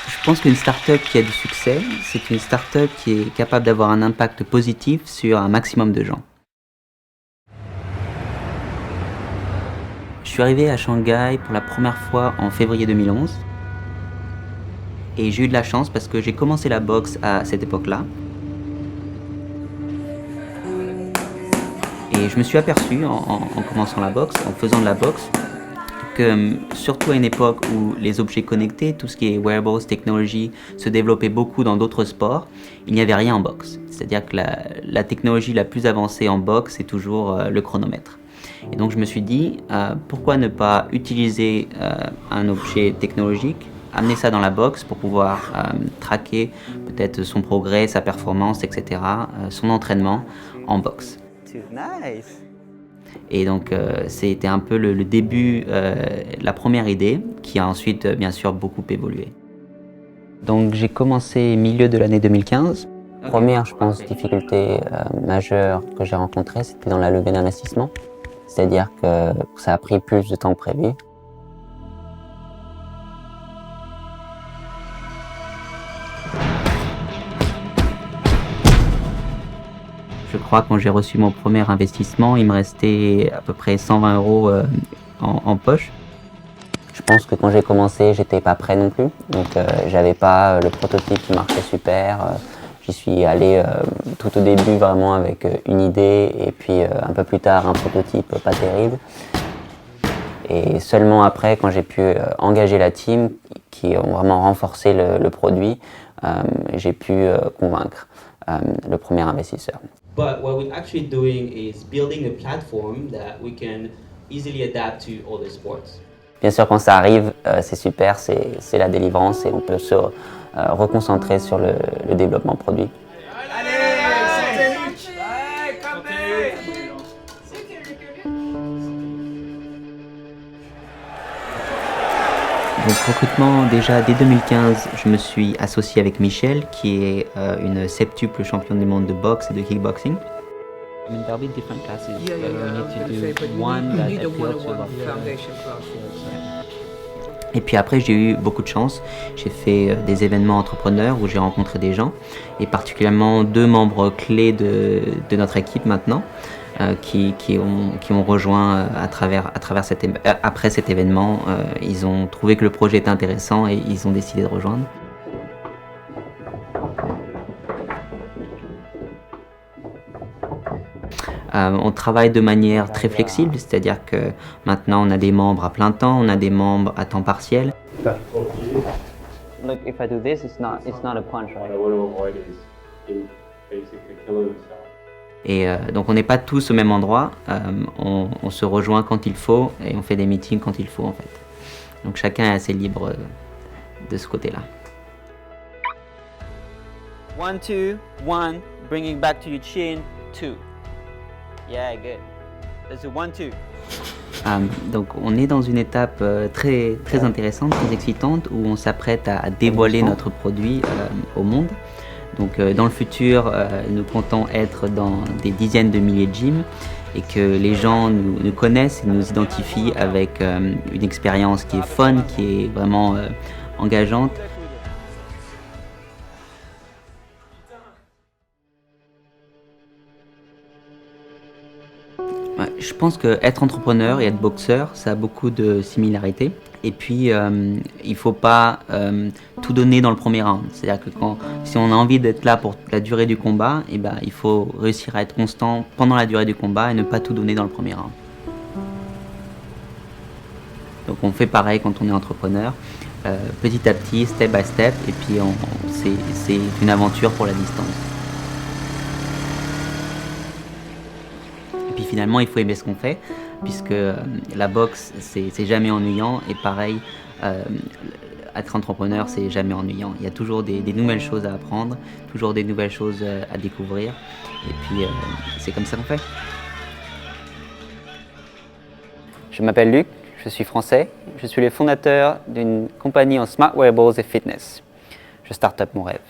Je pense qu'une start-up qui a du succès, c'est une start-up qui est capable d'avoir un impact positif sur un maximum de gens. Je suis arrivé à Shanghai pour la première fois en février 2011 et j'ai eu de la chance parce que j'ai commencé la boxe à cette époque-là. Et je me suis aperçu en commençant la boxe, en faisant de la boxe, que surtout à une époque où les objets connectés, tout ce qui est wearables, technologie, se développait beaucoup dans d'autres sports, il n'y avait rien en boxe. C'est-à-dire que la technologie la plus avancée en boxe, c'est toujours le chronomètre. Et donc je me suis dit, pourquoi ne pas utiliser un objet technologique, amener ça dans la boxe pour pouvoir traquer peut-être son progrès, sa performance, etc., son entraînement en boxe. Nice. Et donc c'était un peu le début, la première idée, qui a ensuite bien sûr beaucoup évolué. Donc j'ai commencé milieu de l'année 2015. Première, je pense, difficulté majeure que j'ai rencontrée, c'était dans la levée d'investissement. C'est-à-dire que ça a pris plus de temps que prévu. Je crois que quand j'ai reçu mon premier investissement, il me restait à peu près 120 € en poche. Je pense que quand j'ai commencé, j'étais pas prêt non plus. Donc j'avais pas le prototype qui marchait super. J'y suis allé tout au début vraiment avec une idée et puis un peu plus tard un prototype pas terrible. Et seulement après, quand j'ai pu engager la team qui ont vraiment renforcé le produit, j'ai pu convaincre le premier investisseur. But what we're actually doing is building a platform that we can easily adapt to other sports. Bien sûr, quand ça arrive, c'est super, c'est la délivrance et on peut se reconcentrer sur le développement produit. Donc recrutement, déjà dès 2015, je me suis associé avec Michel, qui est une septuple championne du monde de boxe et de kickboxing. I mean, there'll be different classes. Yeah, but we need to okay, do but one you that need a appeals to one-on-one both. foundation class. Et puis après, j'ai eu beaucoup de chance. J'ai fait des événements entrepreneurs où j'ai rencontré des gens, et particulièrement 2 membres clés de notre équipe maintenant, qui ont rejoint après cet événement. Ils ont trouvé que le projet était intéressant et ils ont décidé de rejoindre. On travaille de manière très flexible, c'est-à-dire que maintenant on a des membres à plein temps, on a des membres à temps partiel. Look, if I do this, it's not a punch, right? Et donc on n'est pas tous au même endroit, on se rejoint quand il faut et on fait des meetings quand il faut en fait. Donc chacun est assez libre de ce côté-là. 1, 2, 1, bringing back to your chin, 2. Yeah, good. That's a 1, 2. Donc on est dans une étape très intéressante, très excitante, où on s'apprête à dévoiler notre produit au monde. Donc dans le futur, nous comptons être dans des dizaines de milliers de gyms et que les gens nous connaissent et nous identifient avec une expérience qui est fun, qui est vraiment engageante. Je pense qu'être entrepreneur et être boxeur, ça a beaucoup de similarités. Et puis, il ne faut pas tout donner dans le premier round. C'est-à-dire que si on a envie d'être là pour la durée du combat, eh ben, il faut réussir à être constant pendant la durée du combat et ne pas tout donner dans le premier round. Donc on fait pareil quand on est entrepreneur, petit à petit, step by step, et puis c'est une aventure pour la distance. Et puis finalement, il faut aimer ce qu'on fait, puisque la boxe, c'est jamais ennuyant, et pareil, être entrepreneur, c'est jamais ennuyant. Il y a toujours des nouvelles choses à apprendre, toujours des nouvelles choses à découvrir, et puis c'est comme ça qu'on fait. Je m'appelle Luc, je suis français, je suis le fondateur d'une compagnie en smart wearables et fitness. Je start up mon rêve.